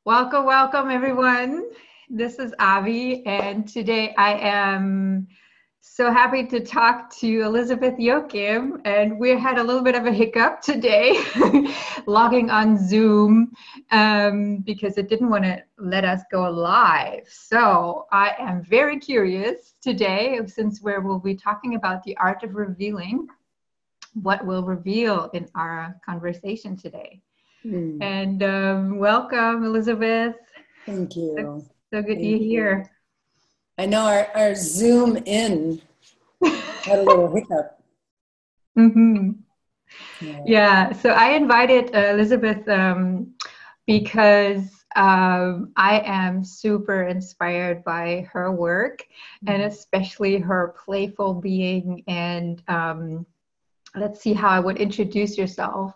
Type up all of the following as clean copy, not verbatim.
Welcome, welcome everyone. This is Avi, and today I am so happy to talk to Elizabeth Yochim, and we had a little bit of a hiccup today, logging on Zoom because it didn't want to let us go live. So I am very curious today, since we'll be talking about the art of revealing, what will reveal in our conversation today. And welcome, Elizabeth. Thank you. So good you're here. I know our Zoom in had a little hiccup. Mm-hmm. Yeah, so I invited Elizabeth because I am super inspired by her work, and especially her playful being. And let's see how I would introduce yourself.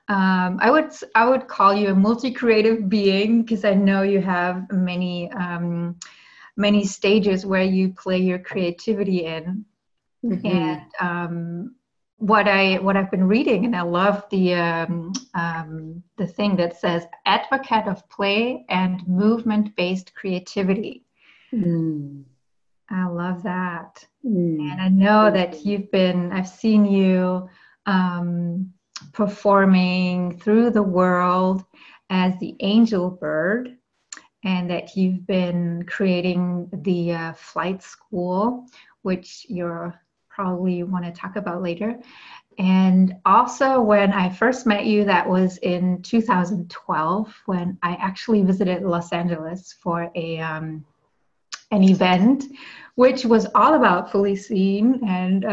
I would call you a multi-creative being, because I know you have many stages where you play your creativity in. And what I've been reading, and I love the thing that says advocate of play and movement-based creativity. I love that. And I know that I've seen you performing through the world as the Angelbird, and that you've been creating the flight school, which you're probably want to talk about later. And also, when I first met you, that was in 2012, when I actually visited Los Angeles for an event, which was all about fully seen. And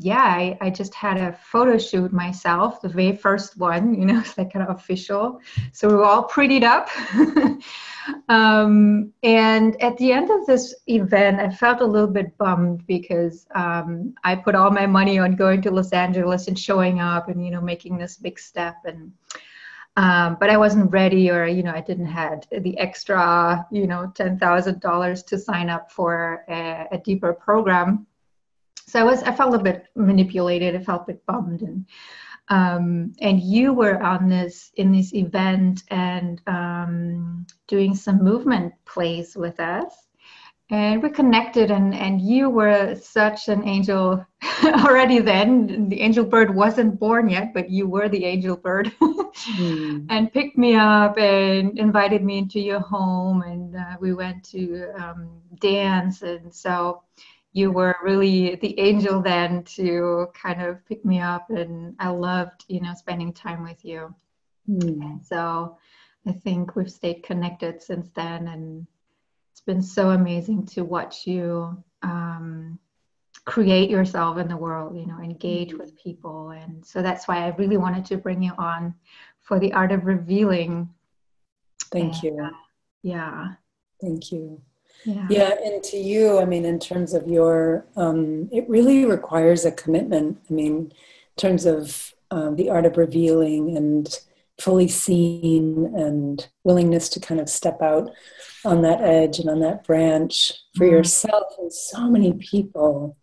I just had a photo shoot myself, the very first one, it's like kind of official. So we were all prettied up. And at the end of this event, I felt a little bit bummed because I put all my money on going to Los Angeles and showing up and, making this big step. And but I wasn't ready, or, I didn't have the extra, $10,000 to sign up for a deeper program. So I felt a bit manipulated. I felt a bit bummed, and you were in this event and doing some movement plays with us, and we connected. And you were such an angel already then. The Angelbird wasn't born yet, but you were the Angelbird, and picked me up and invited me into your home, and we went to dance, and so. You were really the angel then to kind of pick me up, and I loved, spending time with you. And so I think we've stayed connected since then, and it's been so amazing to watch you create yourself in the world, engage with people. And so that's why I really wanted to bring you on for the art of revealing. Thank you. Yeah. Thank you. Yeah, and to you, in terms of your, it really requires a commitment. In terms of the art of revealing and fully seen, and willingness to kind of step out on that edge and on that branch for yourself and so many people.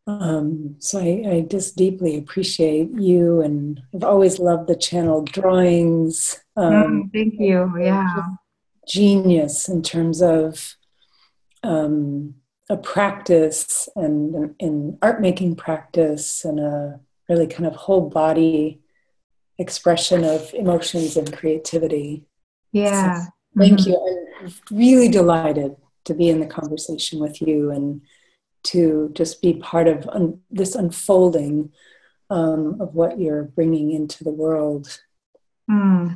So I just deeply appreciate you, and I've always loved the channel drawings. Thank you. Yeah. Genius in terms of a practice and in art making practice, and a really kind of whole body expression of emotions and creativity. Yeah. So, thank you. I'm really delighted to be in the conversation with you, and to just be part of this unfolding of what you're bringing into the world.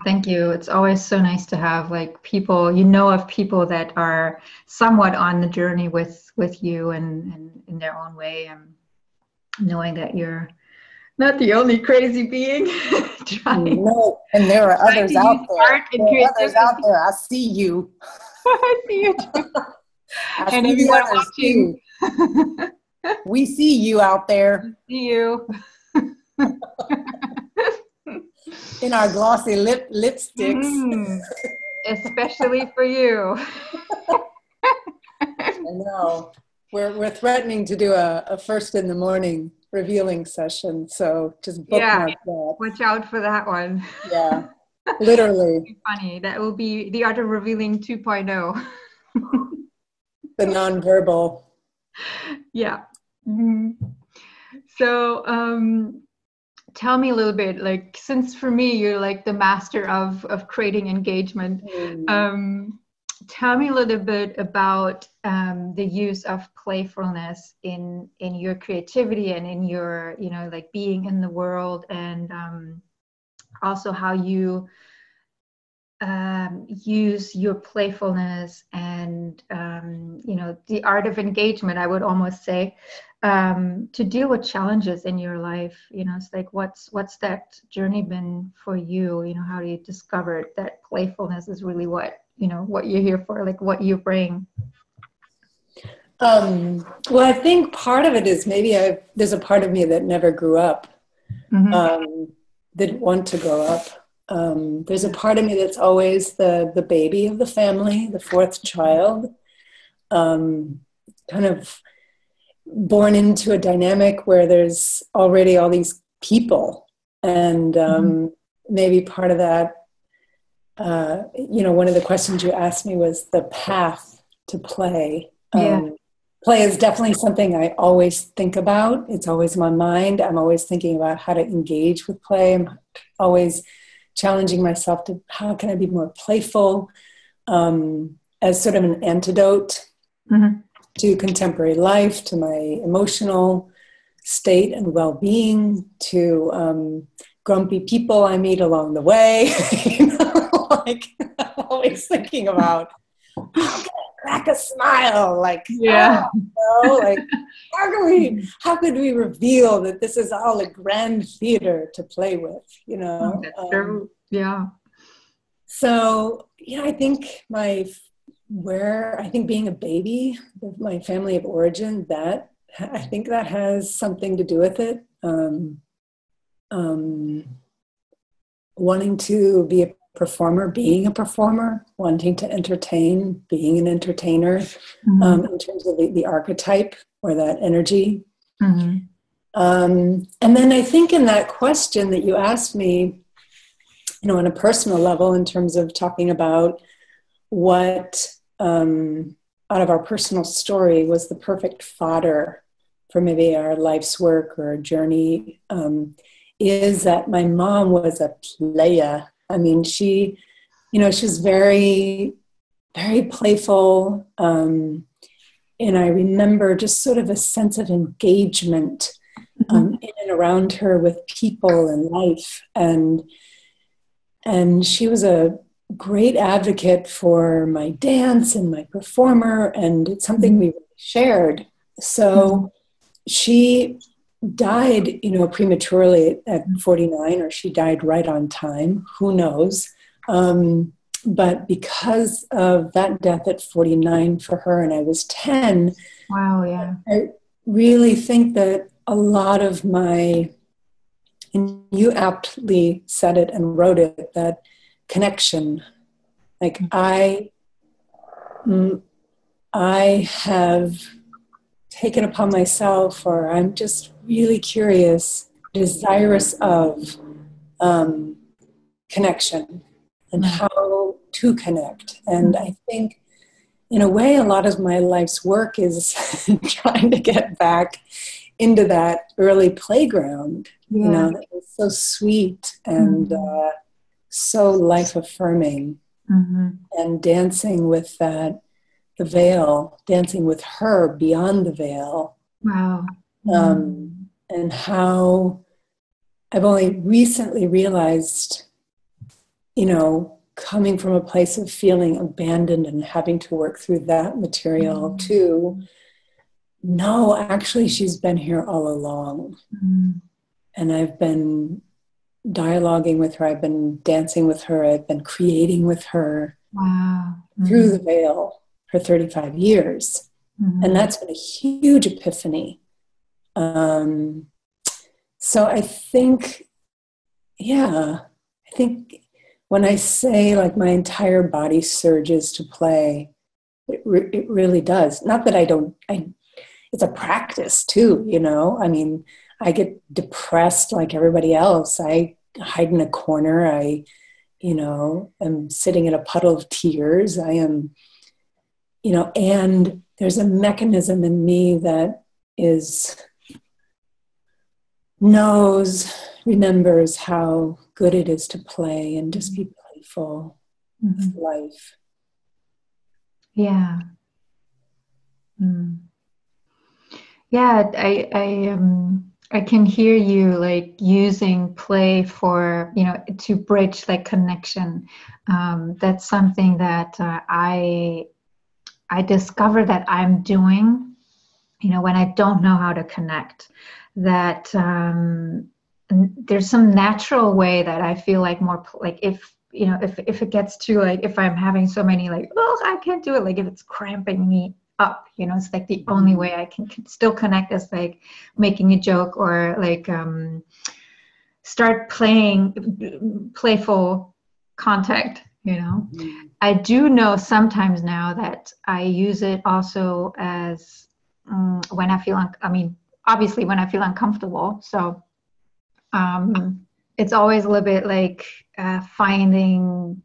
Thank you. It's always so nice to have people, of people that are somewhat on the journey with you, and in their own way, and knowing that you're not the only crazy being trying. No, and there are others out there. There are others out there. I see you. I see you too. And everyone watching. We see you out there. I see you. In our glossy lipsticks. Especially for you. I know. We're threatening to do a first in the morning revealing session, so just bookmark that. Watch out for that one. Yeah. Literally. Funny. That will be the art of revealing 2.0. The nonverbal. Yeah. Mhm. So, tell me a little bit, like, since for me, you're like the master of creating engagement. Tell me a little bit about the use of playfulness in your creativity and in your, like being in the world, and also how you use your playfulness and the art of engagement, I would almost say, to deal with challenges in your life. It's like, what's that journey been for you? How do you discover that playfulness is really what you're here for, like what you bring? Well, I think part of it is maybe there's a part of me that never grew up, didn't want to grow up. There's a part of me that's always the baby of the family, the fourth child, kind of born into a dynamic where there's already all these people. And maybe part of that, one of the questions you asked me was the path to play. Play is definitely something I always think about. It's always in my mind. I'm always thinking about how to engage with play. I'm always challenging myself to how can I be more playful, as sort of an antidote to contemporary life, to my emotional state and well-being, to grumpy people I meet along the way. Like, I'm always thinking about how can I crack a smile? Like, like how could we reveal that this is all a grand theater to play with? That's true. Yeah. So I think being a baby, my family of origin, I think that has something to do with it. Wanting to be a performer, being a performer, wanting to entertain, being an entertainer, in terms of the archetype or that energy. And then I think in that question that you asked me, on a personal level, in terms of talking about what out of our personal story was the perfect fodder for maybe our life's work or journey, is that my mom was a player. I mean, she was very, very playful. And I remember just sort of a sense of engagement in and around her with people and life. And she was a great advocate for my dance and my performer, and it's something we shared. So she died, prematurely at 49, or she died right on time, who knows. But because of that death at 49 for her, and I was 10, wow, yeah, I really think that a lot of and you aptly said it and wrote it, that connection, like I have taken upon myself, or I'm just really curious, desirous of connection and how to connect. And I think in a way, a lot of my life's work is trying to get back into that early playground, that was so sweet and so life-affirming, and dancing with the veil, dancing with her beyond the veil. Wow. And how I've only recently realized, coming from a place of feeling abandoned and having to work through that material too. No, actually, she's been here all along. And I've been dialoguing with her. I've been dancing with her. I've been creating with her through the veil for 35 years. And that's been a huge epiphany. So I think when I say like my entire body surges to play, it really does. Not that it's a practice too, I mean, I get depressed like everybody else. I hide in a corner. I am sitting in a puddle of tears. I am, and there's a mechanism in me that remembers how good it is to play and just be playful with life. Yeah. Yeah, I can hear you like using play for, to bridge like connection. That's something that I discover that I'm doing, when I don't know how to connect, that there's some natural way that I feel like more like if it gets to like, if I'm having so many like, oh, I can't do it, like if it's cramping me up, it's like the only way I can still connect is like making a joke or like start playing playful contact. I do know sometimes now that I use it also as when I feel obviously when I feel uncomfortable. So it's always a little bit like finding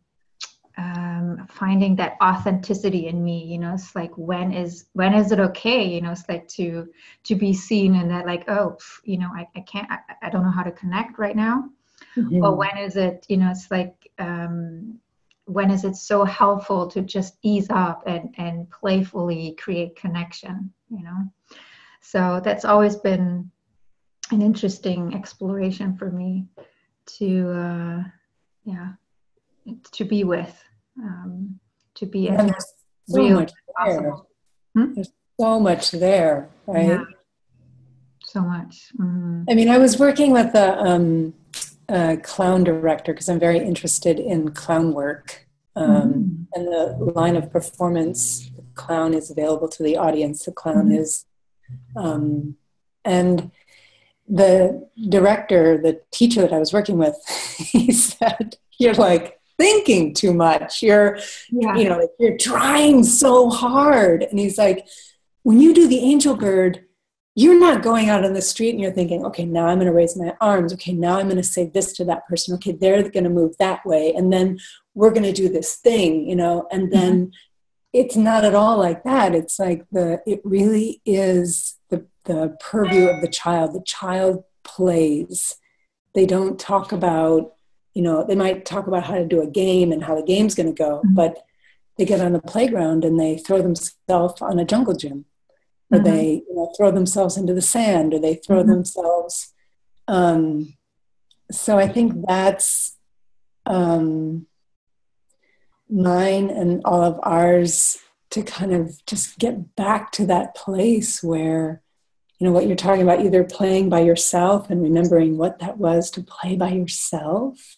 that authenticity in me. It's like when is it okay? It's like to be seen and that like, oh, I can't, I don't know how to connect right now. Or when is it, it's like when is it so helpful to just ease up and playfully create connection? So that's always been an interesting exploration for me to be with, to be as real as possible. There's so much there, right? Yeah, so much. I mean, I was working with a clown director because I'm very interested in clown work. And the line of performance, the clown is available to the audience. The clown is, and the director, the teacher that I was working with, he said, "You're like thinking too much. You're trying so hard." And he's like, "When you do the Angelbird, you're not going out on the street and you're thinking, okay, now I'm going to raise my arms. Okay, now I'm going to say this to that person. Okay, they're going to move that way. And then we're going to do this thing, and then it's not at all like that. It's like it really is the purview of the child. The child plays. They don't talk about, they might talk about how to do a game and how the game's going to go, but they get on the playground and they throw themselves on a jungle gym. Or they throw themselves into the sand, or they throw themselves. So I think that's mine and all of ours, to kind of just get back to that place where, what you're talking about, either playing by yourself and remembering what that was to play by yourself,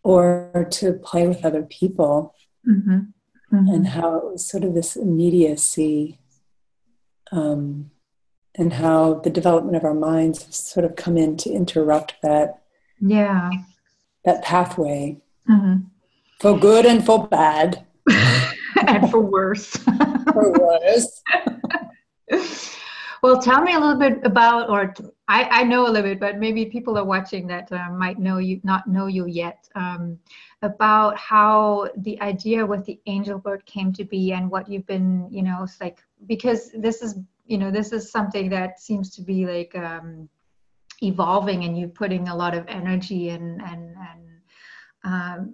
or to play with other people, and how it was sort of this immediacy. And how the development of our minds have sort of come in to interrupt that pathway, for good and for bad, and for worse. For worse. Well, tell me a little bit about, or I know a little bit, but maybe people are watching that might not know you yet, about how the idea with the Angelbird came to be and what you've been, it's like, because this is something that seems to be like evolving, and you're putting a lot of energy and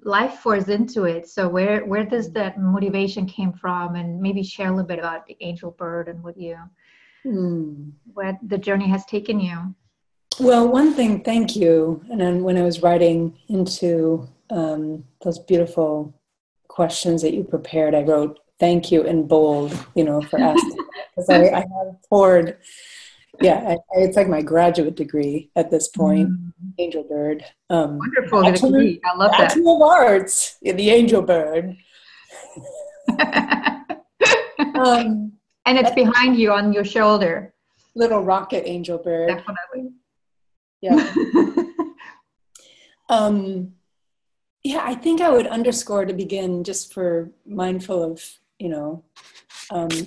life force into it. So where does that motivation came from? And maybe share a little bit about the Angelbird and where the journey has taken you. Well, one thing, thank you. And then when I was writing into those beautiful questions that you prepared, I wrote thank you in bold, for asking, because I have poured, it's like my graduate degree at this point, Angelbird. Wonderful degree. I love that. Bachelor of Arts in the Angelbird. And it's behind you on your shoulder. Little rocket Angelbird. Definitely. Yeah. I think I would underscore to begin, just for mindful of,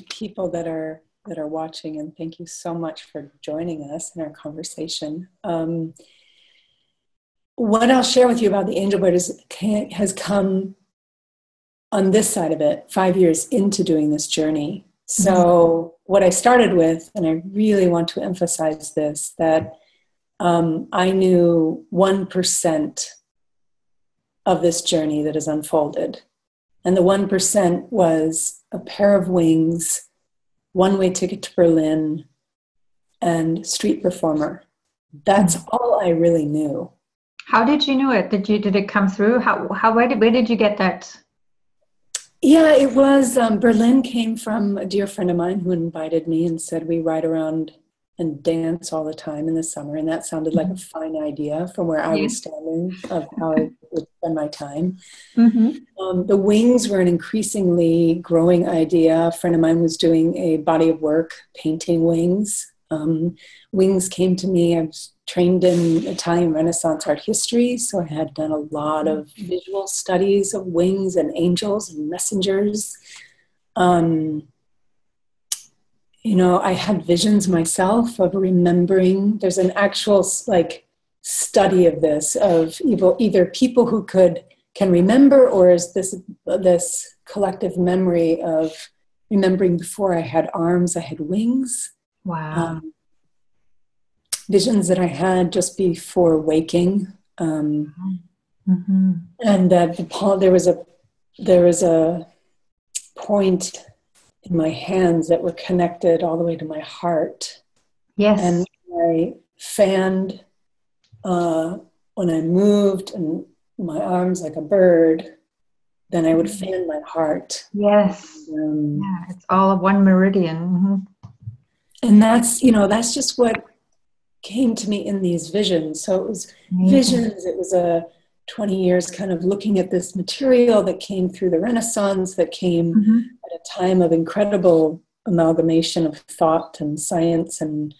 people that are watching, and thank you so much for joining us in our conversation. what I'll share with you about the Angelbird has come on this side of it 5 years into doing this journey. So what I started with, and I really want to emphasize this, that I knew 1% of this journey that has unfolded. And the 1% was a pair of wings, one-way ticket to Berlin, and street performer. That's all I really knew. How did you know it? Did it come through? Where did you get that? Yeah, it was, Berlin came from a dear friend of mine who invited me and said we ride around and dance all the time in the summer. And that sounded like a fine idea from where I was standing of how I would spend my time. The wings were an increasingly growing idea. A friend of mine was doing a body of work, painting wings. Wings came to me. I was trained in Italian Renaissance art history, so I had done a lot of visual studies of wings and angels and messengers. I had visions myself of remembering. There's an actual study of this, of either people who can remember, or is this collective memory of remembering before I had arms, I had wings. Wow. Visions that I had just before waking. And that there was a point in my hands that were connected all the way to my heart. Yes. And I fanned when I moved and my arms like a bird, then I would fan my heart. Yes. It's all of one meridian. And that's just what came to me in these visions. So it was visions. It was a 20 years kind of looking at this material that came through the Renaissance, that came at a time of incredible amalgamation of thought and science and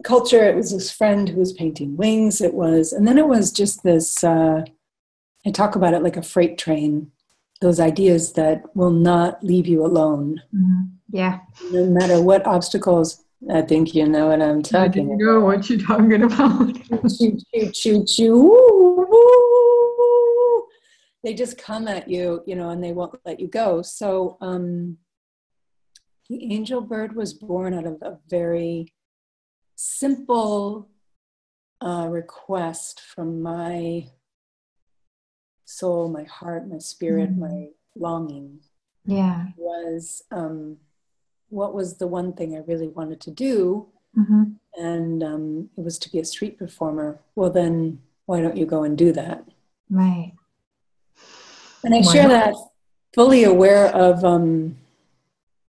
culture. It was this friend who was painting wings. And then it was just this, I talk about it like a freight train, those ideas that will not leave you alone. Yeah. No matter what obstacles. I think you know what I'm talking about. You know what you're talking about. Choo, choo, choo, choo. Woo, woo. They just come at you, and they won't let you go. So the Angelbird was born out of a very simple request from my soul, my heart, my spirit, my longing. Yeah. Was what was the one thing I really wanted to do? And it was to be a street performer. Well, then why don't you go and do that? Right. And I share that fully aware of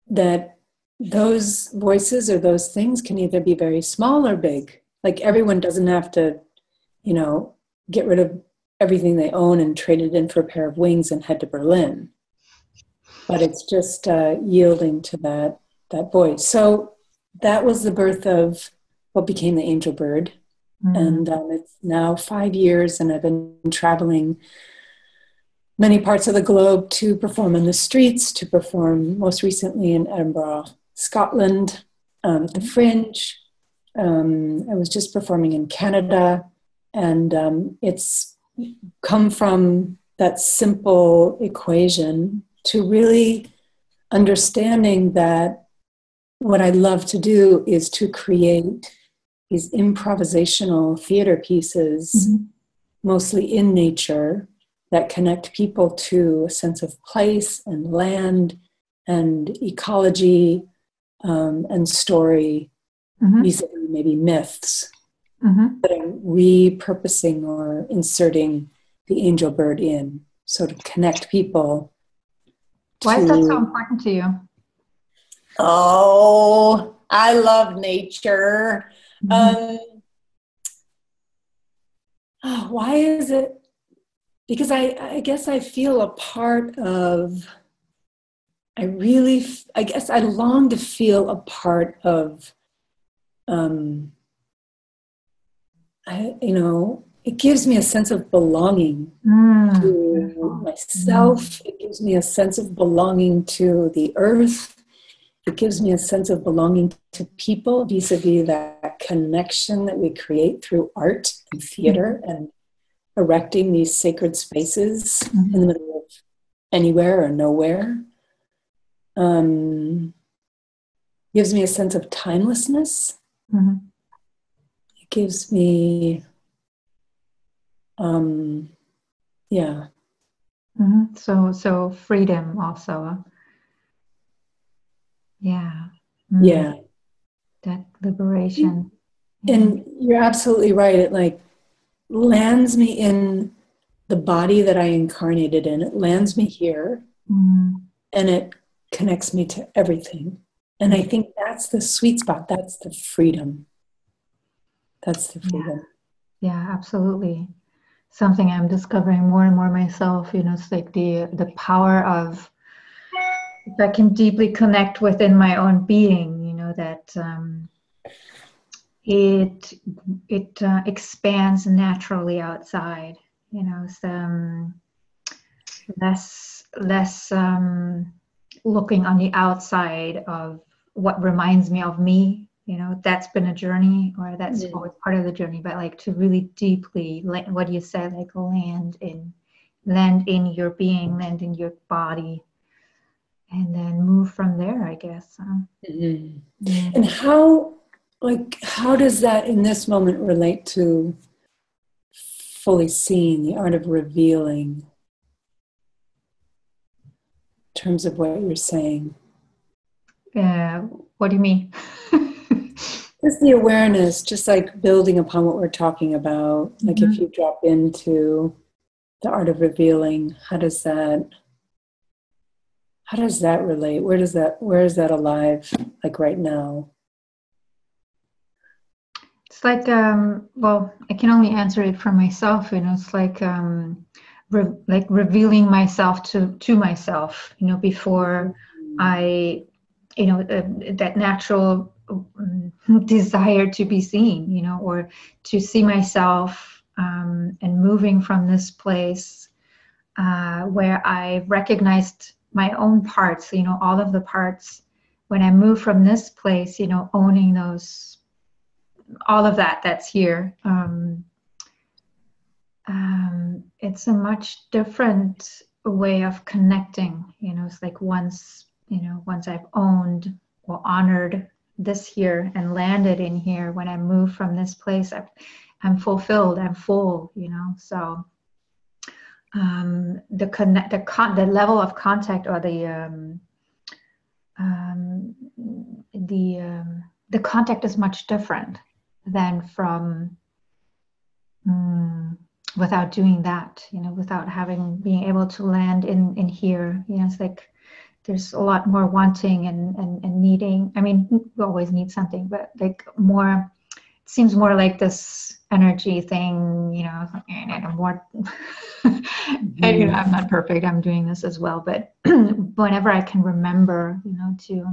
that those voices or those things can either be very small or big. Like everyone doesn't have to, get rid of everything they own and trade it in for a pair of wings and head to Berlin. But it's just yielding to that voice. So that was the birth of what became the Angelbird. And it's now 5 years, and I've been traveling many parts of the globe to perform in the streets, to perform most recently in Edinburgh, Scotland, the Fringe. I was just performing in Canada, and it's come from that simple equation to really understanding that what I love to do is to create these improvisational theater pieces, mostly in nature, that connect people to a sense of place and land and ecology and story, vis-a-vis maybe myths, that I'm repurposing or inserting the Angelbird in, so to connect people. Why is that so important to you? Oh, I love nature. Why is it? Because I guess I feel a part of, I guess I long to feel a part of, it gives me a sense of belonging to myself. It gives me a sense of belonging to the earth. It gives me a sense of belonging to people vis-a-vis that connection that we create through art and theater and erecting these sacred spaces in the middle of anywhere or nowhere. Gives me a sense of timelessness. It gives me, So freedom also. Yeah. Yeah. That liberation. And you're absolutely right. It like lands me in the body that I incarnated in. It lands me here and it connects me to everything. And I think that's the sweet spot. That's the freedom. That's the freedom. Yeah, absolutely. Something I'm discovering more and more myself, it's like the power of, if I can deeply connect within my own being, that it expands naturally outside, less looking on the outside of what reminds me of me. That's been a journey, or that's always part of the journey, but like to really deeply, what you said, like land in your being, land in your body, and then move from there, I guess. And how does that in this moment relate to fully seeing, the art of revealing, in terms of what you're saying? What do you mean? Just the awareness, just like building upon what we're talking about. Like if you drop into the art of revealing, how does that relate? Where is that alive, like right now? It's like, well, I can only answer it for myself. It's like, like revealing myself to myself. Before I, that natural desire to be seen. Or to see myself, and moving from this place where I recognized my own parts. All of the parts. When I move from this place, owning those. All of that's here. It's a much different way of connecting. It's like once I've owned or honored this here and landed in here, when I move from this place, I'm fulfilled. I'm full. So the level of contact, or the contact is much different than from without doing that, without being able to land in here. It's like there's a lot more wanting and needing. I mean, we always need something, but like more, it seems more like this energy thing, more. And, I'm not perfect. I'm doing this as well, but whenever I can remember, to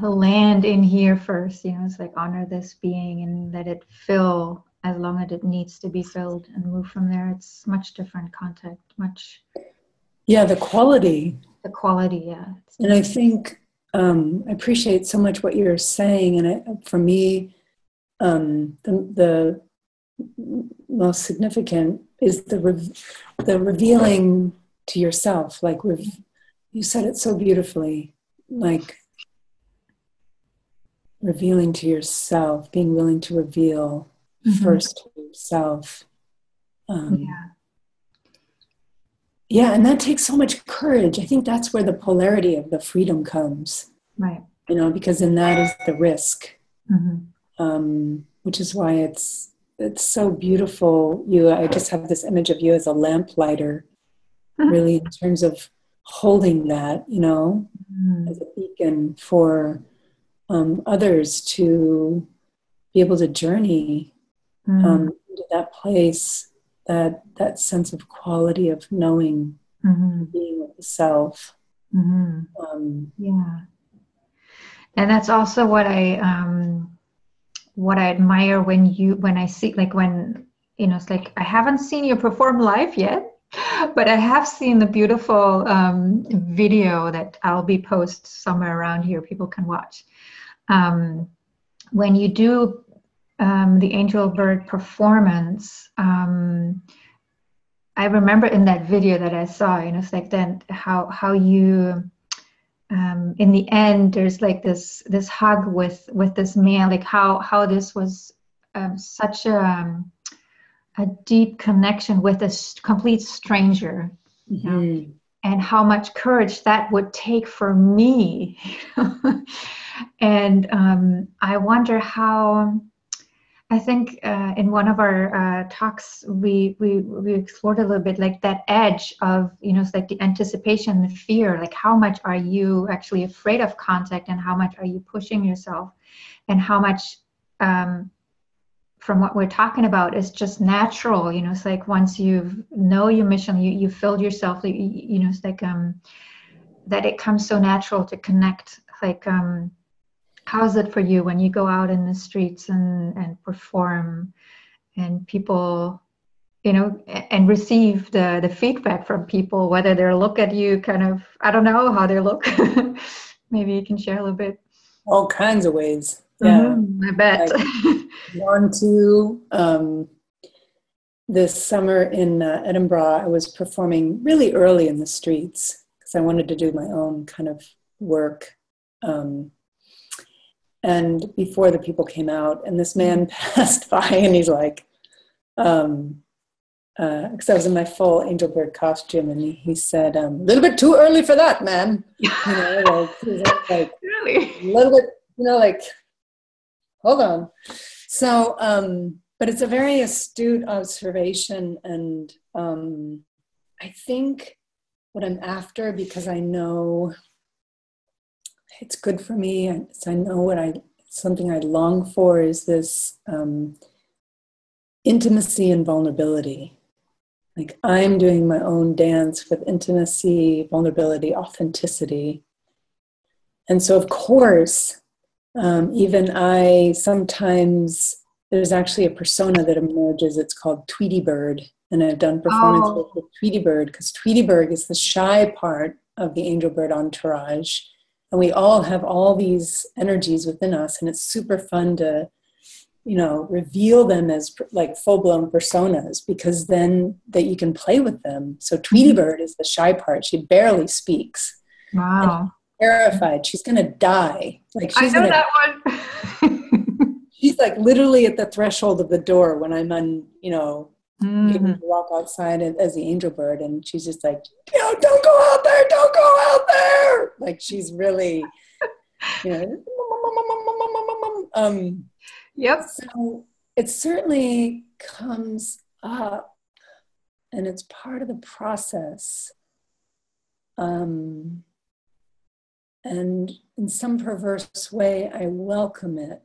land in here first, it's like honor this being and let it fill as long as it needs to be filled, and move from there. It's much different contact, much. Yeah, the quality. Yeah. And I think I appreciate so much what you're saying. And for me, the most significant is the revealing to yourself. Like you said it so beautifully, like revealing to yourself, being willing to reveal first to yourself. Yeah, and that takes so much courage. I think that's where the polarity of the freedom comes. Right. Because in that is the risk, which is why it's so beautiful. I just have this image of you as a lamplighter, really, in terms of holding that, as a beacon for others to be able to journey into that place, that sense of quality of knowing, being with the self. Yeah. And that's also what I admire when I see, like when, it's like, I haven't seen you perform live yet. But I have seen the beautiful video that I'll be post somewhere around here. People can watch. When you do the Angelbird performance, I remember in that video that I saw, it's like then how you, in the end, there's like this hug with this man, like how this was such a deep connection with a complete stranger, and how much courage that would take for me. And I wonder how, I think in one of our talks, we explored a little bit like that edge of, it's like the anticipation, the fear, like how much are you actually afraid of contact, and how much are you pushing yourself, and how much from what we're talking about is just natural. It's like once you know your mission, you filled yourself, it's like that it comes so natural to connect. Like how is it for you when you go out in the streets and perform, and people, and receive the feedback from people, whether they look at you kind of, I don't know how they look. Maybe you can share a little bit. All kinds of ways. Yeah, I bet. Gone to this summer in Edinburgh, I was performing really early in the streets because I wanted to do my own kind of work. And before the people came out, and this man passed by, and he's like, because I was in my full Angelbird costume, and he said, a little bit too early for that, man. Like Really? a little bit, like, hold on. So, but it's a very astute observation, and I think what I'm after, because I know it's good for me, and so I know something I long for, is this intimacy and vulnerability. Like I'm doing my own dance with intimacy, vulnerability, authenticity. And so of course, even I sometimes, there's actually a persona that emerges, it's called Tweety Bird. And I've done performances with Tweety Bird, because Tweety Bird is the shy part of the Angelbird entourage. And we all have all these energies within us, and it's super fun to, reveal them as like full-blown personas, because then that you can play with them. So Tweety Bird is the shy part. She barely speaks. Wow. Terrified. She's going to die. Like she's I know that one. She's like literally at the threshold of the door when I'm getting to walk outside as the Angelbird, and she's just like, don't go out there, don't go out there. Like she's really, Yep. So it certainly comes up, and it's part of the process. And in some perverse way, I welcome it,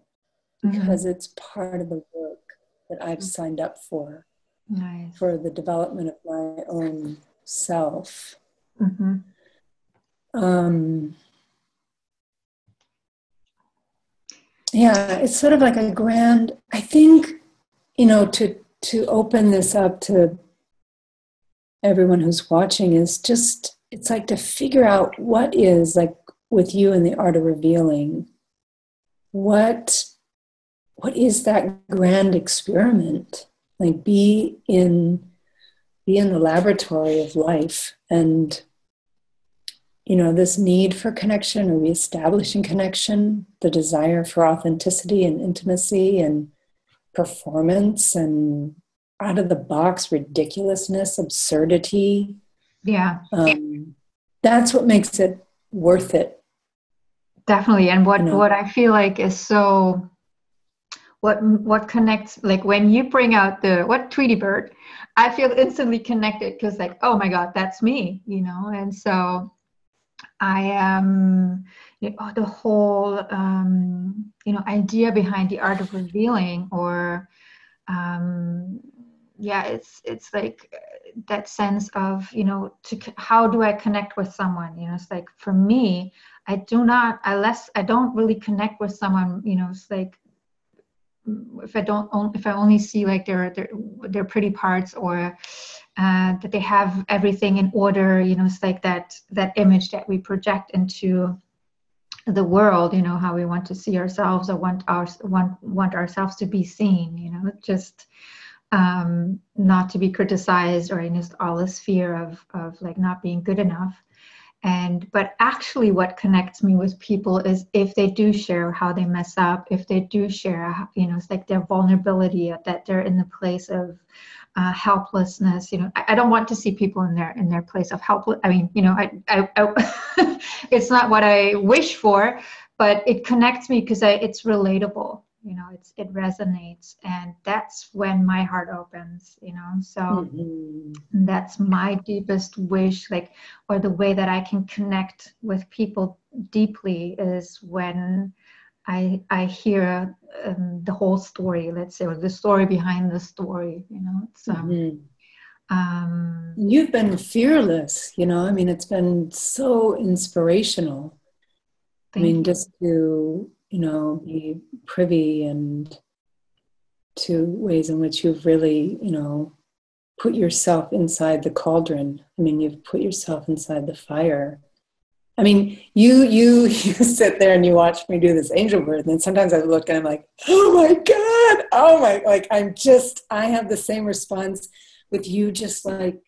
because it's part of the work that I've signed up for. Nice. For the development of my own self. Yeah, it's sort of like a grand, I think, to open this up to everyone who's watching, is just, it's like to figure out what is, like with you in the art of revealing, what is that grand experiment? Like be in the laboratory of life, and this need for connection, or reestablishing connection, the desire for authenticity and intimacy and performance and out of the box ridiculousness, absurdity. Yeah. That's what makes it worth it. Definitely. And what I feel like is so, what connects, like when you bring out Tweety Bird, I feel instantly connected, because like, oh my God, that's me, and so I am, the whole, idea behind the art of revealing, or, it's like that sense of, how do I connect with someone? It's like, for me, I don't really connect with someone, it's like if I only see like their pretty parts, or that they have everything in order, it's like that image that we project into the world, how we want to see ourselves, or want ourselves to be seen, just not to be criticized, or just all this fear of like not being good enough. But actually what connects me with people is if they do share how they mess up, if they do share, it's like their vulnerability, that they're in the place of helplessness. I don't want to see people in their place of helpless. I mean, I it's not what I wish for, but it connects me because it's relatable. It resonates, and that's when my heart opens. So that's my deepest wish, like, or the way that I can connect with people deeply is when I hear the whole story, let's say, or the story behind the story. It's you've been fearless. I mean, it's been so inspirational. Just to be privy and to ways in which you've really, put yourself inside the cauldron. I mean, you've put yourself inside the fire. I mean, you sit there and you watch me do this Angelbird, and then sometimes I look and I'm like, oh my God, I have the same response with you, just like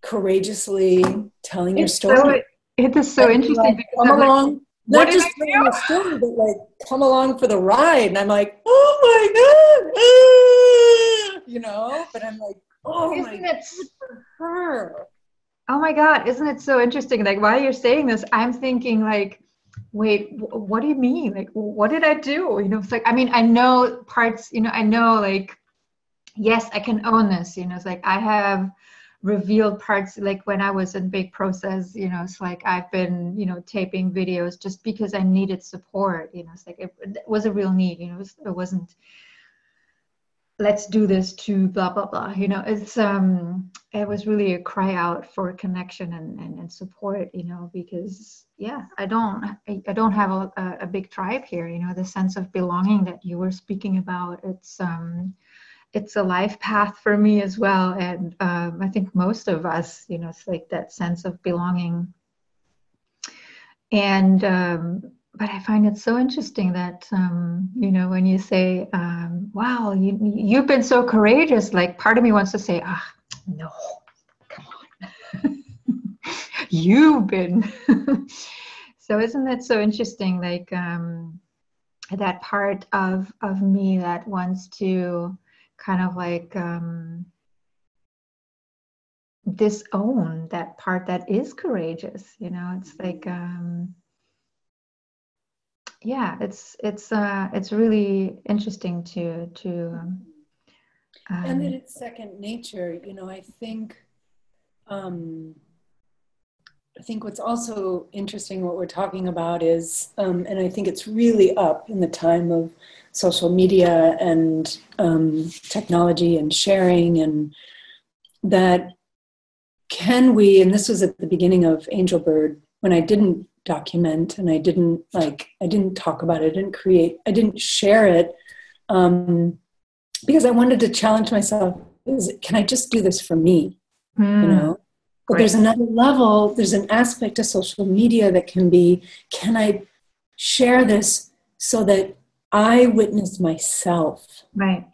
courageously telling your story. It is so interesting. Like, come along. Not just telling the story, but like come along for the ride. And I'm like, oh my God, but I'm like, oh my God, for her. Oh my God, isn't it so interesting? Like, while you're saying this, I'm thinking like, wait, what do you mean? Like, what did I do? It's like, I mean, I know parts, I know like, yes, I can own this, it's like I have revealed parts, like when I was in big process, it's like I've been, taping videos just because I needed support, it's like it was a real need, it wasn't, let's do this to blah, blah, blah, it's, it was really a cry out for connection and support, because I don't have a big tribe here, the sense of belonging that you were speaking about. It's a life path for me as well. And I think most of us, it's like that sense of belonging. And, but I find it so interesting that, when you say, wow, you've been so courageous, like part of me wants to say, no, come on, you've been. So isn't that so interesting? Like that part of me that wants to kind of like disown that part that is courageous, it's like it's really interesting to and that it's second nature. I think what's also interesting, what we're talking about is, and I think it's really up in the time of social media and technology and sharing, and that can we, and this was at the beginning of Angelbird, when I didn't document and I didn't talk about it, I didn't share it, because I wanted to challenge myself, can I just do this for me, But there's another level, there's an aspect of social media that can be, can I share this so that I witness myself? Right.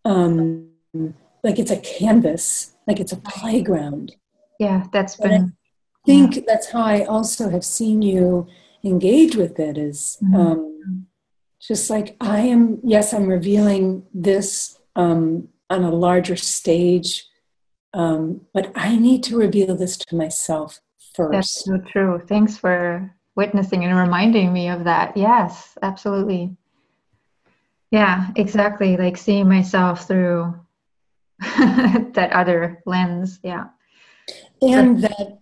Like it's a canvas, like it's a playground. Yeah, that's but been... I think that's how I also have seen you engage with it, is just like I'm revealing this on a larger stage. But I need to reveal this to myself first. That's so true. Thanks for witnessing and reminding me of that. Yes, absolutely. Yeah, exactly. Like seeing myself through that other lens. Yeah. And that,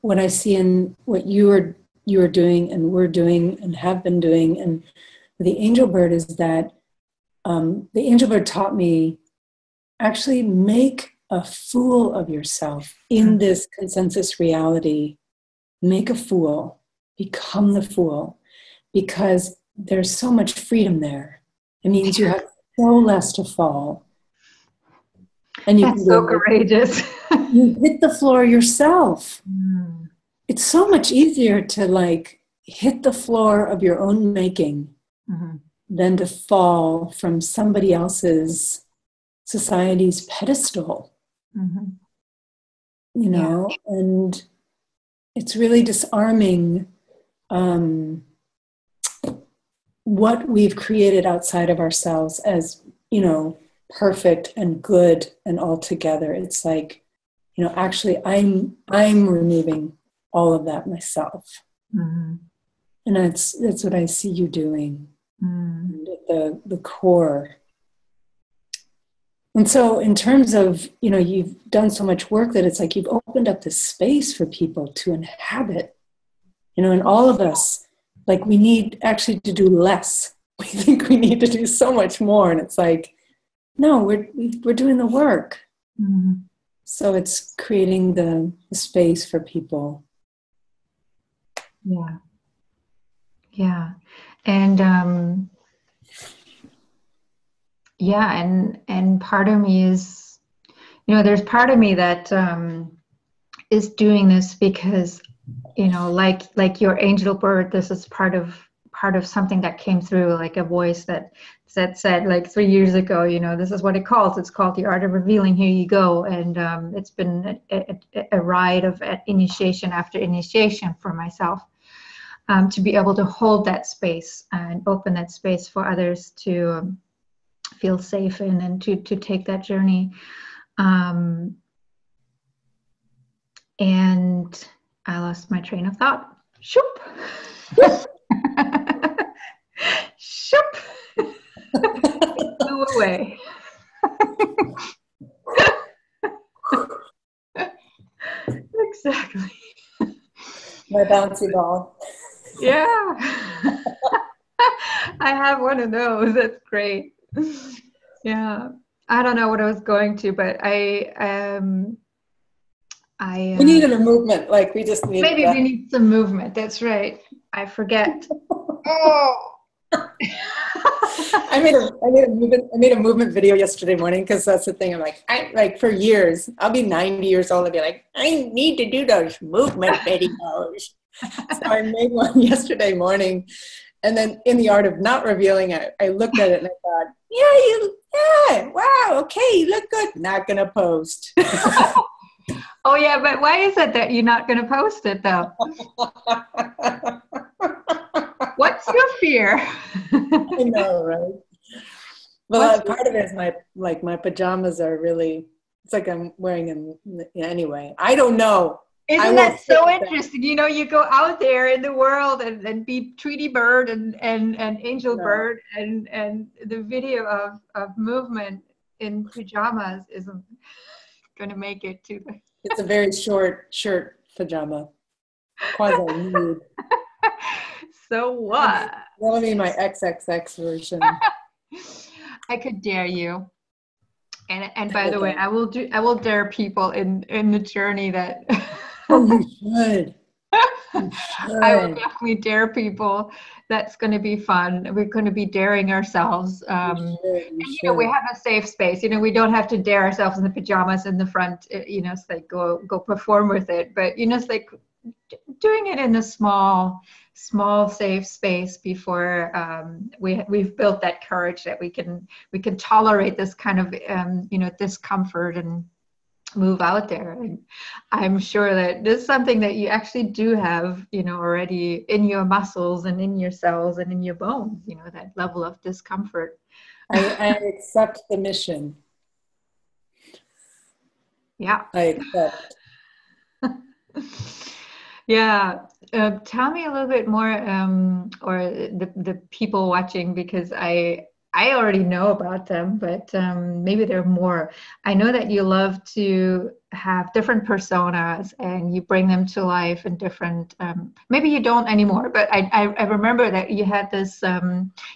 what I see in what you are doing and we're doing and have been doing, and the Angelbird, is that the Angelbird taught me, actually make a fool of yourself in this consensus reality. Make a fool, become the fool, because there's so much freedom there. It means you have so less to fall. And you That's so courageous. You hit the floor yourself. Mm. It's so much easier to like hit the floor of your own making Mm-hmm. than to fall from somebody else's society's pedestal. Mm-hmm. You know, and it's really disarming what we've created outside of ourselves as, you know, perfect and good and all together. It's like, you know, actually I'm removing all of that myself. Mm-hmm. And that's what I see you doing. Mm. At the core. And so in terms of, you know, you've done so much work that it's like you've opened up this space for people to inhabit, you know, and all of us, like we need actually to do less. We think we need to do so much more. And it's like, no, we're doing the work. Mm-hmm. So it's creating the space for people. Yeah. Yeah. And yeah, and part of me is, you know, there's part of me that is doing this because, you know, like your Angelbird, this is part of something that came through, like a voice that said like 3 years ago, you know, this is what it's called The Art of Revealing, here you go. And it's been a ride of initiation after initiation for myself, to be able to hold that space and open that space for others to feel safe in and to take that journey. And I lost my train of thought. Shoop. Shoop. It flew away. Exactly. My bouncy ball. Yeah. I have one of those. That's great. Yeah. I don't know what I was going to, but we needed a movement. Like we just needed maybe that. we need some movement. That's right. I forget. Oh. I made a movement video yesterday morning because that's the thing. I'm like for years, I'll be 90 years old and be like, I need to do those movement videos. So I made one yesterday morning, and then in the art of not revealing, I looked at it and I thought, yeah, wow, okay, you look good. Not gonna post. Oh yeah, but why is it that you're not gonna post it though? What's your fear? I know, right? Well, part of it is my pajamas are really, it's like I'm wearing them anyway. I don't know. Isn't that so interesting? You know, you go out there in the world and be Tweety Bird and Angelbird, and the video of movement in pajamas isn't going to make it to the... It's a very short shirt pajama. Quasi-nude. So what? That'll be my XXX version. I could dare you. And by the way, I will dare people in the journey that... Oh, you should. You should. I will definitely dare people. That's going to be fun. We're going to be daring ourselves. You know, we have a safe space. You know, we don't have to dare ourselves in the pajamas in the front. You know, it's like go perform with it. But you know, it's like doing it in a small safe space before we've built that courage that we can tolerate this kind of you know, discomfort and move out there. And I'm sure that this is something that you actually do have, you know, already in your muscles and in your cells and in your bones, you know, that level of discomfort. I accept the mission. Yeah. I accept. Yeah. Tell me a little bit more, or the people watching, because I already know about them, but maybe there are more. I know that you love to have different personas and you bring them to life in different, maybe you don't anymore, but I remember that you had this, you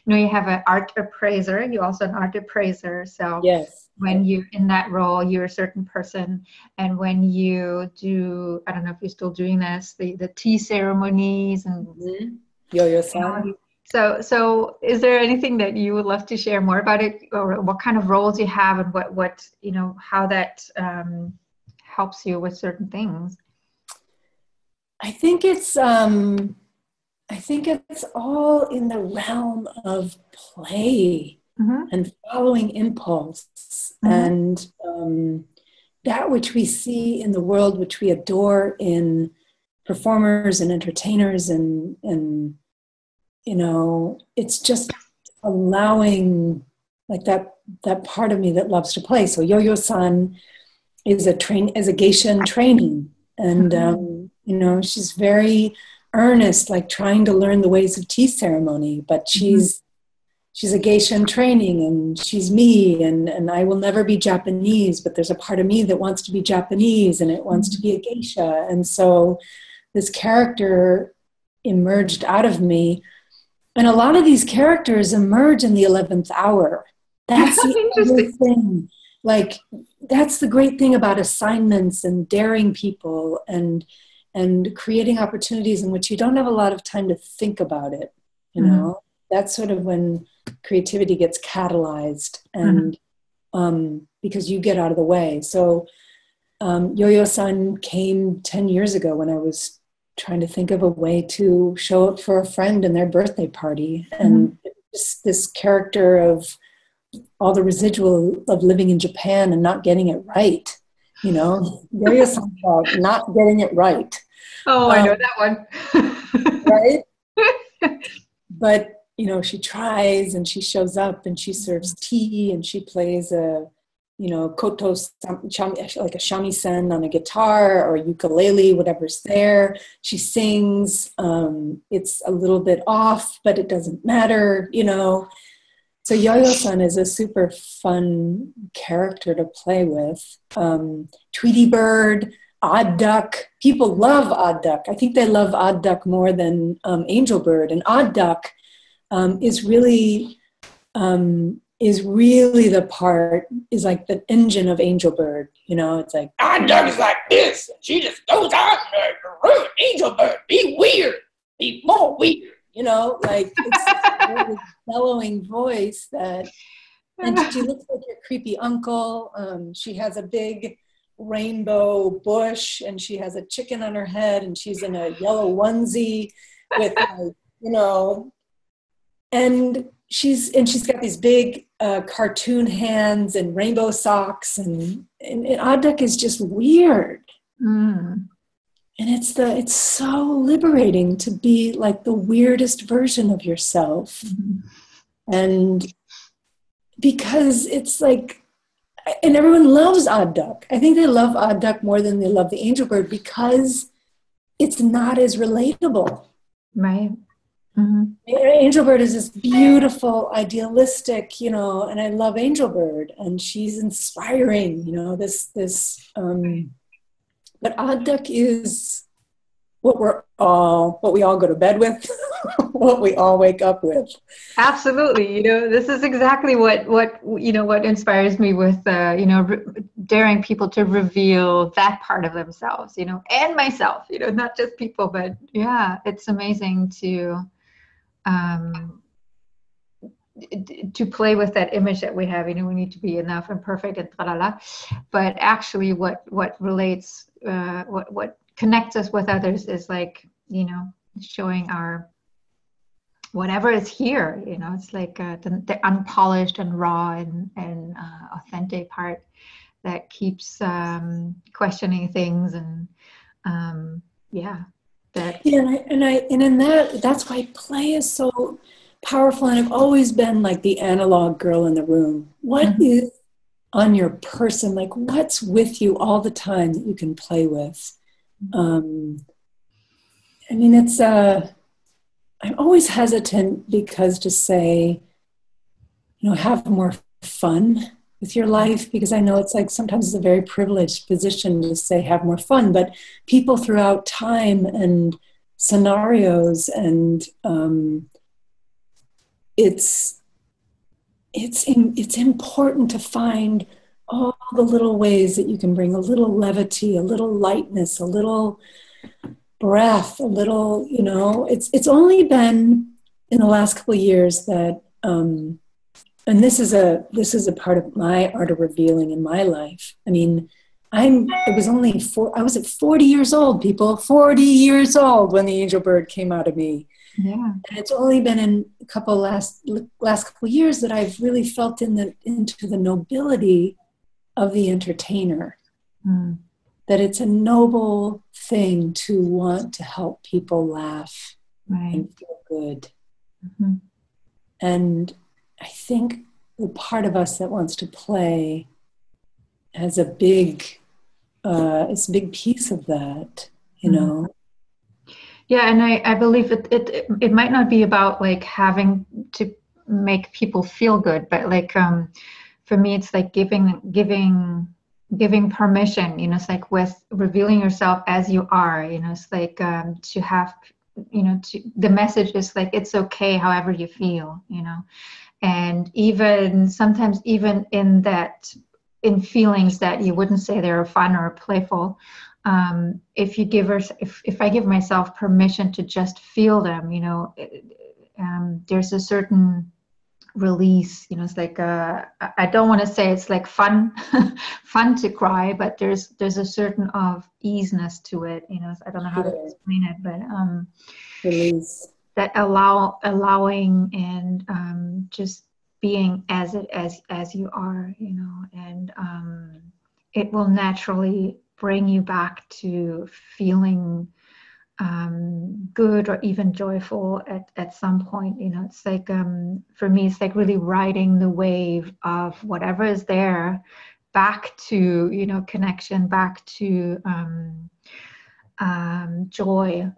know, you have an art appraiser, you also an art appraiser. So yes. When you're in that role, you're a certain person. And when you do, I don't know if you're still doing this, the tea ceremonies and Yo-yo san. So is there anything that you would love to share more about it, or what kind of roles you have, and what how that helps you with certain things? I think it's all in the realm of play and following impulse and that which we see in the world, which we adore in performers and entertainers, and it's just allowing like that part of me that loves to play. So Yo-Yo-san is a geisha training, and she's very earnest, like trying to learn the ways of tea ceremony, but she's a geisha in training, and she's me, and I will never be Japanese, but there's a part of me that wants to be Japanese, and it wants to be a geisha. And so this character emerged out of me. And a lot of these characters emerge in the 11th hour. That's the other thing. Like, that's the great thing about assignments and daring people and creating opportunities in which you don't have a lot of time to think about it. That's sort of when creativity gets catalyzed, and because you get out of the way. So Yo-Yo-san came 10 years ago when I was trying to think of a way to show up for a friend in their birthday party. And this character of all the residual of living in Japan and not getting it right, Yo-Yo-san about not getting it right. Oh, I know that one. Right? But, she tries, and she shows up, and she serves tea, and she plays a koto, like a shamisen on a guitar or ukulele, whatever's there. She sings. It's a little bit off, but it doesn't matter, So Yo-Yo-san is a super fun character to play with. Tweety Bird, Odd Duck. People love Odd Duck. I think they love Odd Duck more than Angelbird. And Odd Duck is really like the engine of Angelbird. It's like, Odd Duck is like this. And she just goes out and Angelbird, be weird, be more weird. Like it's a really bellowing voice and she looks like your creepy uncle. She has a big rainbow bush, and she has a chicken on her head, and she's in a yellow onesie with, and she's got these big cartoon hands and rainbow socks, and Odd Duck is just weird. And it's so liberating to be like the weirdest version of yourself. And because it's like, and everyone loves Odd Duck. I think they love Odd Duck more than they love the Angelbird because it's not as relatable. Right. Angelbird is this beautiful, idealistic, and I love Angelbird, and she's inspiring, but Odd Duck is what we all go to bed with, what we all wake up with. Absolutely. This is exactly what inspires me with, daring people to reveal that part of themselves, and myself, not just people, but yeah, it's amazing to play with that image that we have. We need to be enough and perfect and tra-la-la. But actually what relates, what connects us with others is like, showing our, whatever is here, it's like the unpolished and raw and authentic part that keeps questioning things, and that's why play is so powerful. And I've always been like the analog girl in the room. What is on your person? Like, what's with you all the time that you can play with? I'm always hesitant because to say, have more fun with your life, because I know it's like sometimes it's a very privileged position to say have more fun, but people throughout time and scenarios and it's important to find all the little ways that you can bring a little levity, a little lightness, a little breath, a little, it's only been in the last couple of years that, and this is a part of my art of revealing in my life. I mean, I was at 40 years old, people, 40 years old when the Angelbird came out of me. Yeah. And it's only been in a couple last couple of years that I've really felt into the nobility of the entertainer. Mm. That it's a noble thing to want to help people laugh and feel good. Mm-hmm. And I think the part of us that wants to play has it's a big piece of that, you know. Yeah, and I believe it might not be about like having to make people feel good, but like for me it's like giving permission, you know. It's like with revealing yourself as you are, you know. It's like to have, you know, the message is like it's okay however you feel, you know. And even sometimes even in feelings that you wouldn't say they're fun or playful, if I give myself permission to just feel them, you know, there's a certain release, you know. It's like I don't want to say it's like fun fun to cry, but there's a certain of easiness to it, you know. I don't know how to explain it, but release, that allowing and just being as you are, you know. And it will naturally bring you back to feeling good or even joyful at some point, you know. It's like for me it's like really riding the wave of whatever is there back to, you know, connection, back to joy,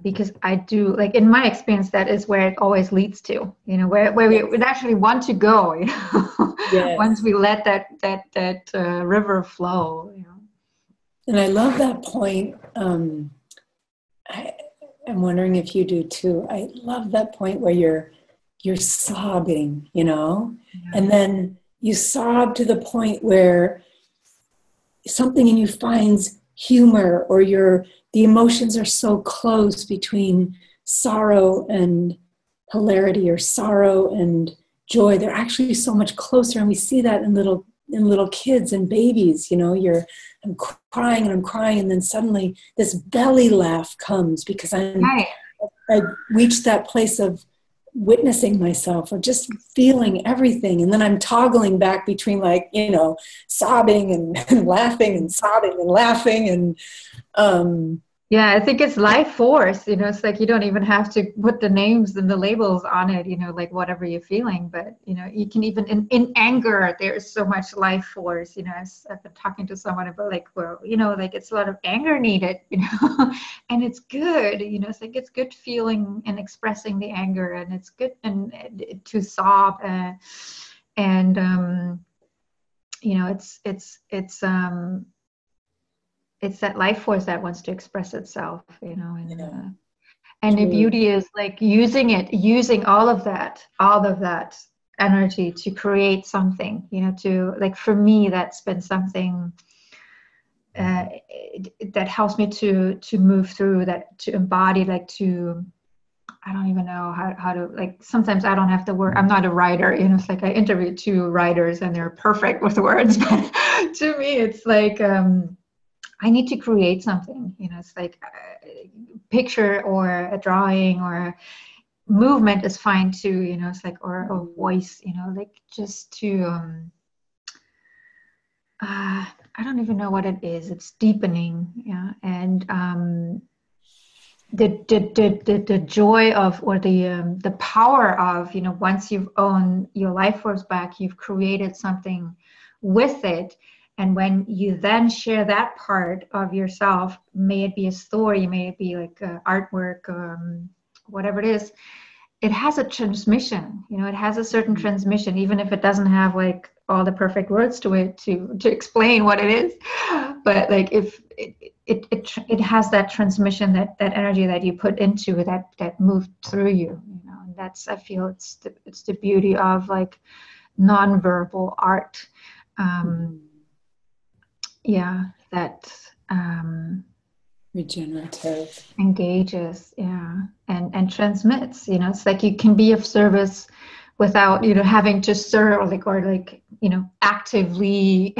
because I do, like in my experience, that is where it always leads to, you know, where we would actually want to go, you know. Yes. Once we let that river flow, you know. And I love that point. I'm wondering if you do too. I love that point where you're sobbing, you know, and then you sob to the point where something in you finds humor, or the emotions are so close between sorrow and hilarity, or sorrow and joy. They're actually so much closer, and we see that in little kids and babies, you know. I'm crying, and then suddenly this belly laugh comes because I reached that place of witnessing myself, or just feeling everything, and then I'm toggling back between, like, you know, sobbing and laughing, and sobbing and laughing, and yeah, I think it's life force, you know. It's like you don't even have to put the names and the labels on it, you know, like whatever you're feeling. But, you know, you can even in anger, there's so much life force, you know. I've been talking to someone about, like, well, you know, like it's a lot of anger needed, you know, and it's good, you know. It's like it's good feeling and expressing the anger, and it's good and to sob, and you know, it's that life force that wants to express itself, you know. And the beauty is like using all of that energy to create something, you know. To, like, for me, that's been something that helps me to move through that, to embody, like, to, I don't even know how to, like, sometimes I don't have the word. I'm not a writer, you know. It's like I interviewed 2 writers and they're perfect with words, but to me it's like I need to create something, you know. It's like a picture or a drawing or movement is fine too, you know. It's like, or a voice, you know, like just to, I don't even know what it is. It's deepening, yeah. And the joy of, or the power of, you know, once you've owned your life force back, you've created something with it. And when you then share that part of yourself, may it be a story, may it be like artwork, whatever it is, it has a transmission, you know. It has a certain transmission, even if it doesn't have like all the perfect words to it to explain what it is. But like, if it has that transmission, that energy that you put into it, that moved through you, you know. And that's, I feel it's the beauty of like nonverbal art. Yeah, that regenerative. Engages, yeah, and transmits. It's like you can be of service without having to serve, or actively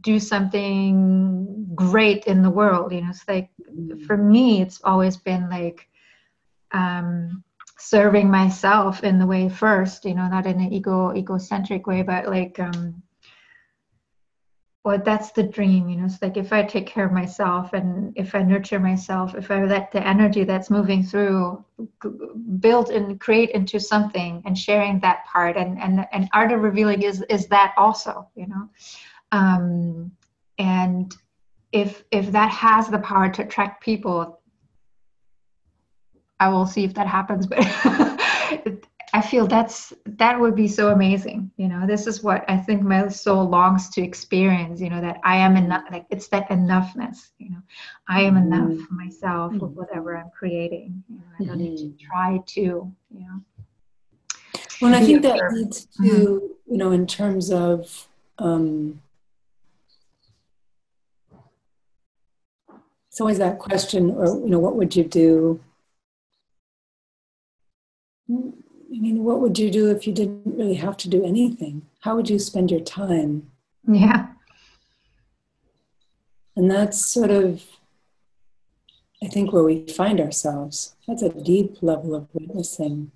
do something great in the world. It's like, for me, it's always been like serving myself in the way first, not in an egocentric way, but like well, that's the dream. It's like, if I take care of myself, and if I nurture myself, if I let the energy that's moving through build and create into something, and sharing that part, and art of revealing is that also, and if that has the power to attract people, I will see if that happens. But I feel that would be so amazing. This is what I think my soul longs to experience, that I am enough. Like, it's that enoughness, I am enough for myself with whatever I'm creating. I don't need to try to, Well, I think that leads to, in terms of, it's always that question, or, what would you do? What would you do if you didn't really have to do anything? How would you spend your time? Yeah. And that's sort of, I think, where we find ourselves. That's a deep level of witnessing.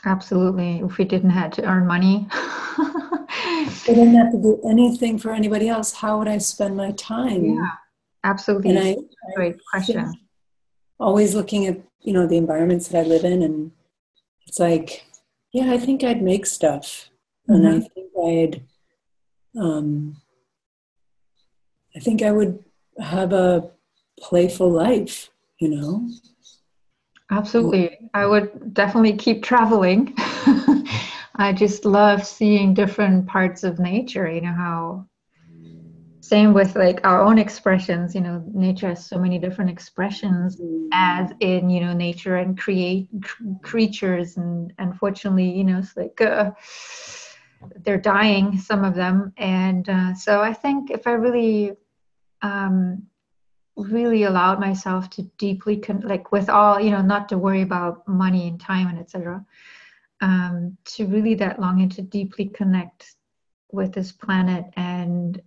Absolutely. If we didn't have to earn money. I didn't have to do anything for anybody else. How would I spend my time? Yeah, absolutely. And Great question. Always looking at, the environments that I live in, and it's like, yeah, I think I'd make stuff. And I think I would have a playful life, Absolutely. I would definitely keep traveling. I just love seeing different parts of nature, how, same with like our own expressions, nature has so many different expressions, as in, nature and creatures. And unfortunately, it's like they're dying, some of them. And so I think if I really allowed myself to deeply like, with all, not to worry about money and time and etc., to really that longing to deeply connect with this planet and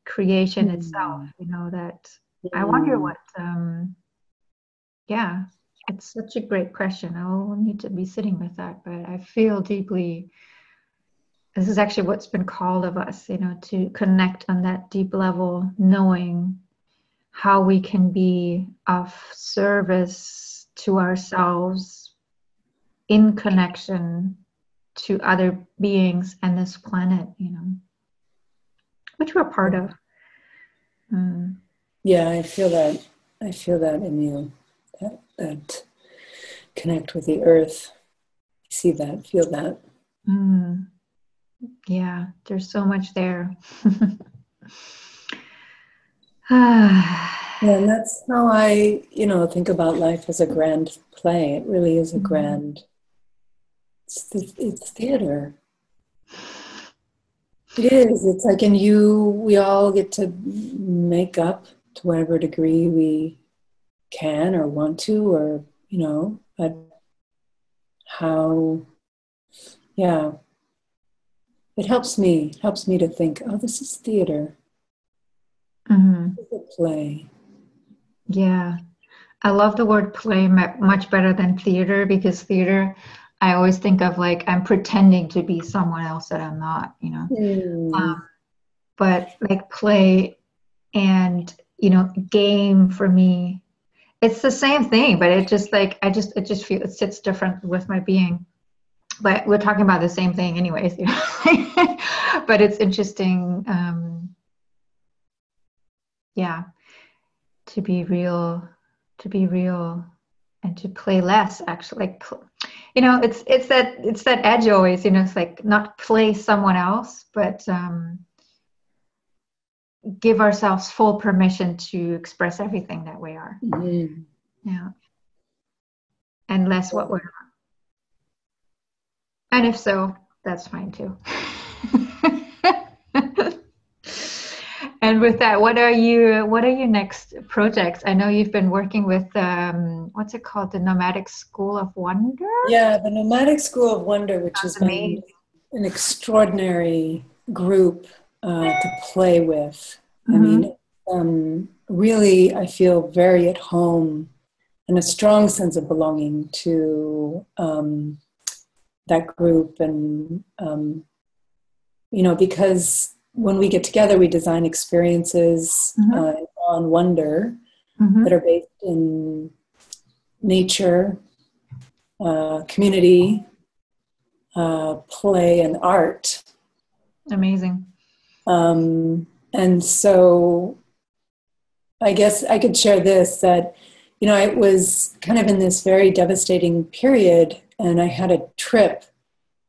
creation itself, that I wonder what yeah, it's such a great question. I'll need to be sitting with that, but I feel deeply, this is actually what's been called of us, to connect on that deep level, knowing how we can be of service to ourselves, in connection to other beings and this planet, which we're part of. Yeah, I feel that. I feel that in you. That connect with the earth. See that, feel that. Yeah, there's so much there. Yeah, and that's how I, think about life as a grand play. It really is a grand. It's theater. It is. It's like, we all get to make up to whatever degree we can or want to, or, but how, yeah, it helps me to think, oh, this is theater. This is a play. Yeah. I love the word play much better than theater, because theater, I always think of like, I'm pretending to be someone else that I'm not, but like play and, game for me, it's the same thing, but it just like, it just feel, it sits different with my being, but we're talking about the same thing anyways, but it's interesting. Yeah. To be real and to play less, actually, like, it's that edge always, it's like, not play someone else, but give ourselves full permission to express everything that we are. Yeah. And less what we're not. And if so, that's fine too. And with that, what are your next projects? I know you've been working with what's it called, the Nomadic School of Wonder? Yeah, the Nomadic School of Wonder, which That's has been amazing. an extraordinary group to play with. I Mm-hmm. mean, really, I feel very at home and a strong sense of belonging to that group. And, because when we get together, we design experiences Mm-hmm. on wonder that Mm-hmm. are based in nature, community, play, and art. Amazing. And so I guess I could share this, that, I was kind of in this very devastating period, and I had a trip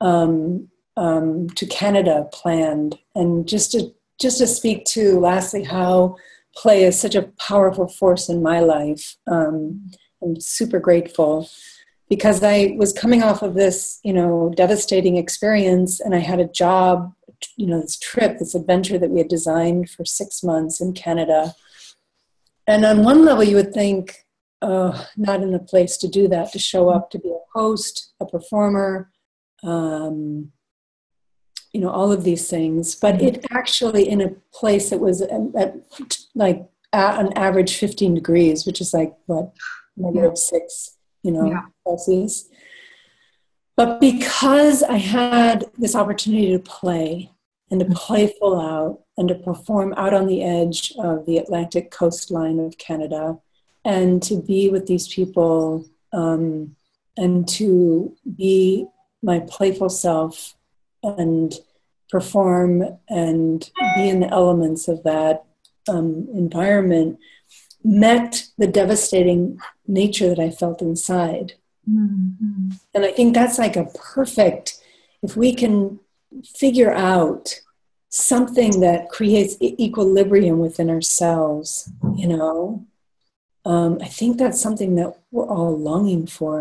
to Canada planned. And just to speak to, lastly, how play is such a powerful force in my life. I'm super grateful because I was coming off of this, devastating experience, and I had a job, this trip, this adventure that we had designed for 6 months in Canada. And on one level, you would think, oh, not in a place to do that, to show up, to be a host, a performer, all of these things. But it actually, in a place that was at an average 15 degrees, which is like, what, Yeah. -6, Yeah. Celsius. But because I had this opportunity to play and to play full out and to perform out on the edge of the Atlantic coastline of Canada, and to be with these people, and to be my playful self and perform and be in the elements of that environment, met the devastating nature that I felt inside. Mm-hmm. And I think that's like a perfect, if we can figure out something that creates equilibrium within ourselves, I think that's something that we're all longing for.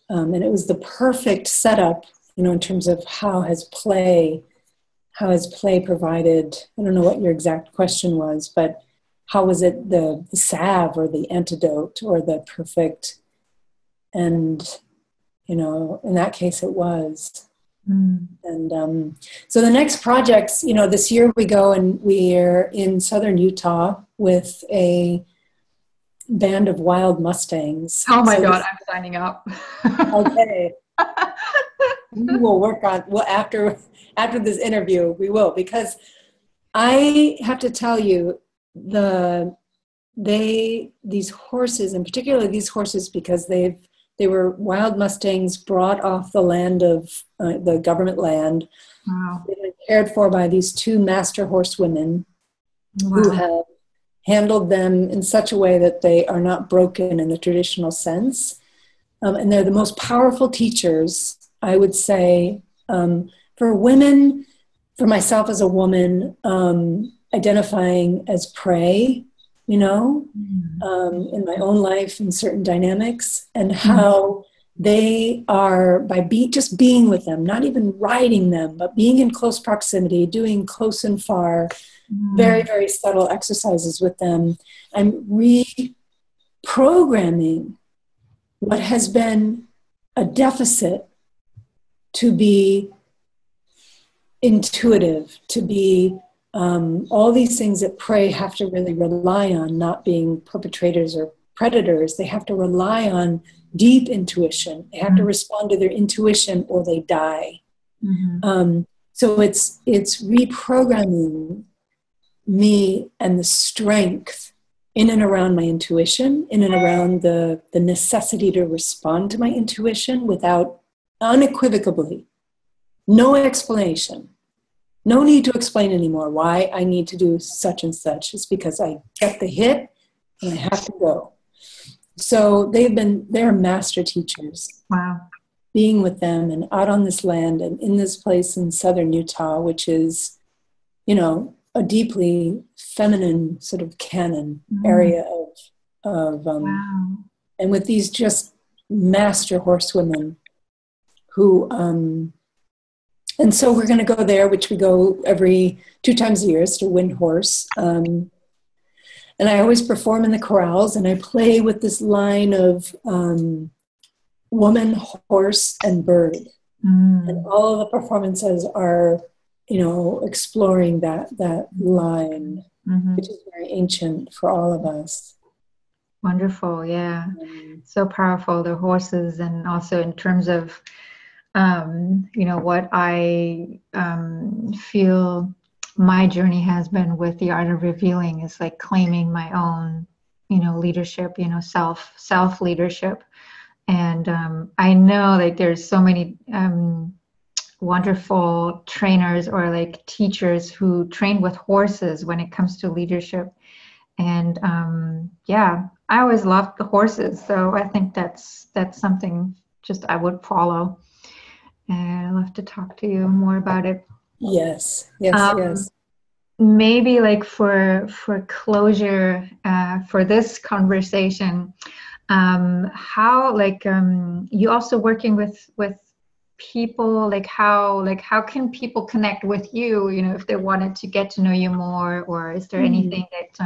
And it was the perfect setup, in terms of how has play provided, I don't know what your exact question was, but how was it the salve or the antidote or the perfect? And, in that case it was. And so the next projects, this year we go and we're in southern Utah with a band of wild Mustangs. Oh my God, I'm signing up. Okay. We will work on, well, after this interview, we will, because I have to tell you, these horses, and particularly these horses, because they were wild Mustangs brought off the land of the government land. Wow. They've been cared for by these 2 master horsewomen who Wow. have handled them in such a way that they are not broken in the traditional sense. And they're the most powerful teachers, I would say, for women, for myself as a woman, identifying as prey, in my own life in certain dynamics, and how they are, by just being with them, not even riding them, but being in close proximity, doing close and far, very, very subtle exercises with them. I'm reprogramming what has been a deficit to be intuitive, to be all these things that prey have to really rely on, not being perpetrators or predators. They have to rely on deep intuition. They have to respond to their intuition or they die. So it's reprogramming me and the strength in and around my intuition, in and around the necessity to respond to my intuition without unequivocally, no explanation. No need to explain anymore why I need to do such and such. It's because I get the hit and I have to go. So they're master teachers. Wow. Being with them and out on this land and in this place in southern Utah, which is, a deeply feminine sort of canon area of Wow. and with these just master horsewomen who And so we're going to go there, which we go every 2 times a year, to Windhorse. And I always perform in the chorales, and I play with this line of woman, horse, and bird. And all of the performances are, exploring that line, which is very ancient for all of us. Wonderful, yeah. So powerful, the horses, and also in terms of, what I feel my journey has been with the art of revealing is like claiming my own, leadership, self leadership. And I know like there's so many wonderful trainers or like teachers who train with horses when it comes to leadership. And I always loved the horses, so I think that's something just I would follow. And I'd love to talk to you more about it. Yes. Maybe like for closure for this conversation, how like you also working with people, like how can people connect with you, if they wanted to get to know you more, or is there anything that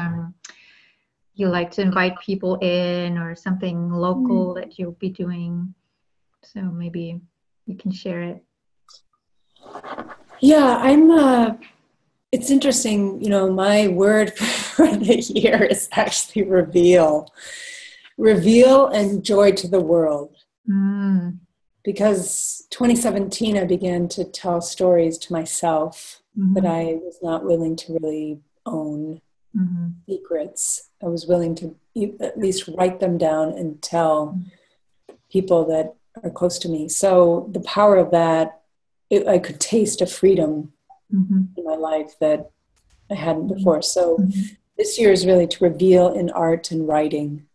you like to invite people in, or something local that you'll be doing? So maybe you can share it. Yeah, it's interesting, my word for the year is actually reveal and joy to the world. Because 2017, I began to tell stories to myself that I was not willing to really own. Secrets. I was willing to at least write them down and tell people that are close to me. So the power of that, I could taste a freedom in my life that I hadn't before. So this year is really to reveal in art and writing,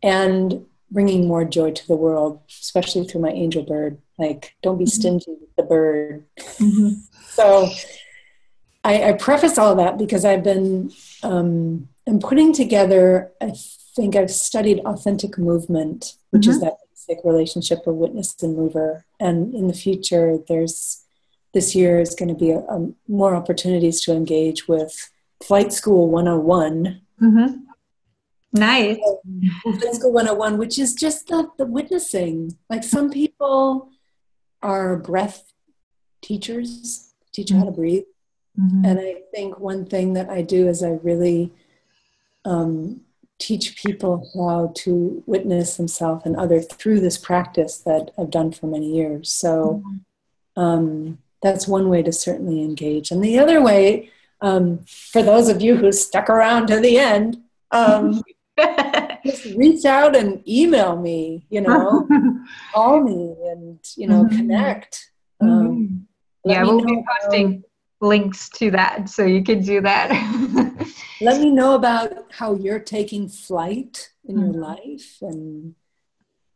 and bringing more joy to the world, especially through my Angelbird. Like, don't be stingy with the bird. So I preface all of that because I've been I'm putting together, I think I've studied authentic movement, which is that basic relationship of witness and mover. And in the future, this year is going to be more opportunities to engage with Flight School 101. Nice. Flight School 101, which is just the witnessing. Like, some people are breath teachers, teach you how to breathe. And I think one thing that I do is I really teach people how to witness themselves and others through this practice that I've done for many years. So that's one way to certainly engage. And the other way, for those of you who stuck around to the end, just reach out and email me, call me and, connect. We'll be posting links to that, so you can do that. Let me know about how you're taking flight in your life. And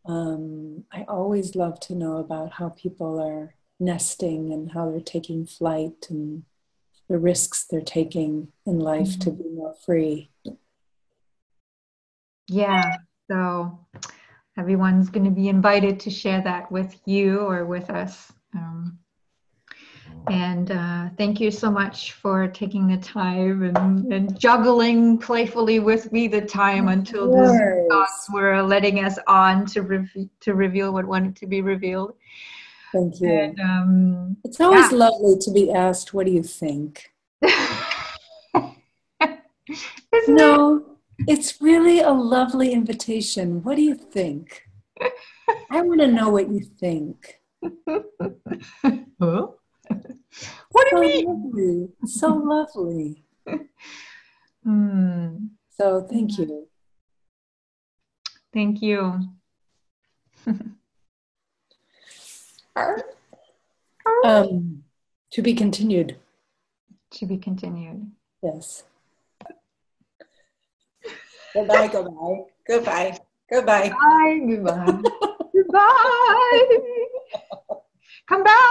I always love to know about how people are nesting and how they're taking flight and the risks they're taking in life to be more free. Yeah, so everyone's going to be invited to share that with you or with us. And thank you so much for taking the time and juggling playfully with me the time until the thoughts were letting us on to reveal what wanted to be revealed. Thank you. And, it's always lovely to be asked, what do you think? It's really a lovely invitation. What do you think? I want to know what you think. Huh? What do you mean? So lovely. So thank you. Thank you. To be continued. To be continued. Yes. Goodbye, goodbye. Goodbye. Goodbye. Bye, goodbye. Goodbye. Come back.